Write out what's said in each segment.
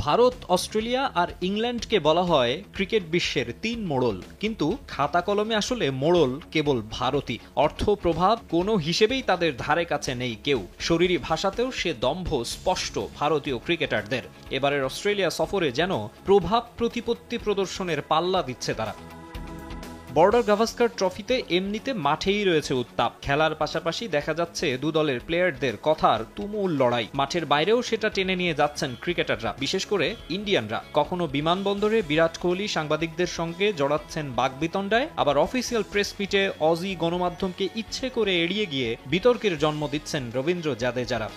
Bharat, Australia আর ইংল্যান্ডকে বলা হয় ক্রিকেট বিশ্বের তিন মোড়ল, কিন্তু খাতা কলমে আসলে মোড়ল কেবল ভারতই। অর্থ, প্রভাব কোনো হিসেবেই তাদের ধারে কাছে নেই কেউ। শরীরী ভাষাতেও সে দম্ভ স্পষ্ট ভারতীয় ক্রিকেটারদের। এবারের অস্ট্রেলিয়া সফরে যেন প্রভাব প্রতিপত্তি প্রদর্শনের পাল্লা দিচ্ছে তারা। বর্ডার গাভাস্কার ট্রফিতে এমনিতে মাঠেই রয়েছে উত্তাপ। খেলার পাশাপাশি দেখা যাচ্ছে দু দলের প্লেয়ারদের কথার তুমুল লড়াই। মাঠের বাইরেও সেটা টেনে নিয়ে যাচ্ছেন ক্রিকেটাররা, বিশেষ করে ইন্ডিয়ানরা। কখনো বিমানবন্দরে বিরাট কোহলি সাংবাদিকদের সঙ্গে জড়াচ্ছেন বাকবিতণ্ডায়, আবার অফিসিয়াল প্রেস মিটে অজি গণমাধ্যমকে ইচ্ছে করে এড়িয়ে গিয়ে বিতর্কের জন্ম দিচ্ছেন রবীন্দ্র জাদেজারা।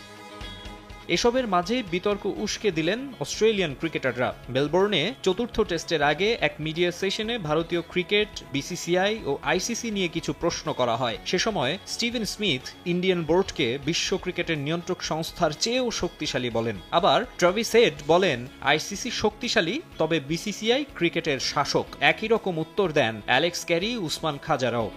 এসবের মাঝে বিতর্ক উস্কে দিলেন অস্ট্রেলিয়ান ক্রিকেটাররা। মেলবোর্নে চতুর্থ টেস্টের আগে এক মিডিয়া সেশনে ভারতীয় ক্রিকেট, বিসিসিআই ও আইসিসি নিয়ে কিছু প্রশ্ন করা হয়। সে সময় স্টিভেন স্মিথ ইন্ডিয়ান বোর্ডকে বিশ্ব ক্রিকেটের নিয়ন্ত্রক সংস্থার চেয়েও শক্তিশালী বলেন। আবার ট্রাভিস হেড বলেন আইসিসি শক্তিশালী, তবে বিসিসিআই ক্রিকেটের শাসক। একই রকম উত্তর দেন অ্যালেক্স ক্যারি, উসমান খাজারাও।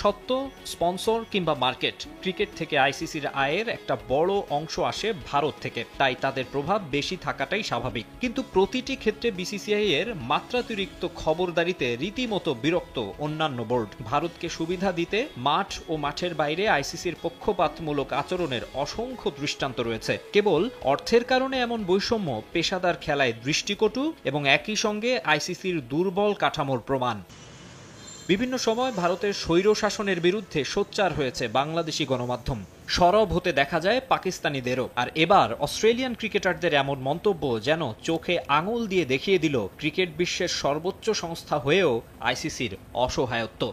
সত্য, স্পন্সর কিংবা মার্কেট, ক্রিকেট থেকে আইসিসির আয়ের একটা বড় অংশ আসে ভারত থেকে, তাই তাদের প্রভাব বেশি থাকাটাই স্বাভাবিক। কিন্তু প্রতিটি ক্ষেত্রে বিসিসিআই এর মাত্রাতিরিক্ত খবরদারিতে রীতিমতো বিরক্ত অন্যান্য বোর্ড। ভারতকে সুবিধা দিতে মাঠ ও মাঠের বাইরে আইসিসির পক্ষপাতমূলক আচরণের অসংখ্য দৃষ্টান্ত রয়েছে। কেবল অর্থের কারণে এমন বৈষম্য পেশাদার খেলায় দৃষ্টিকটু এবং একই সঙ্গে আইসিসির দুর্বল কাঠামোর প্রমাণ। বিভিন্ন সময় ভারতের স্বৈরশাসনের বিরুদ্ধে সোচ্চার হয়েছে বাংলাদেশি গণমাধ্যম, সরব হতে দেখা যায় পাকিস্তানিদেরও। আর এবার অস্ট্রেলিয়ান ক্রিকেটারদের এমন মন্তব্য যেন চোখে আঙুল দিয়ে দেখিয়ে দিল ক্রিকেট বিশ্বের সর্বোচ্চ সংস্থা হয়েও আইসিসির অসহায়ত্ব।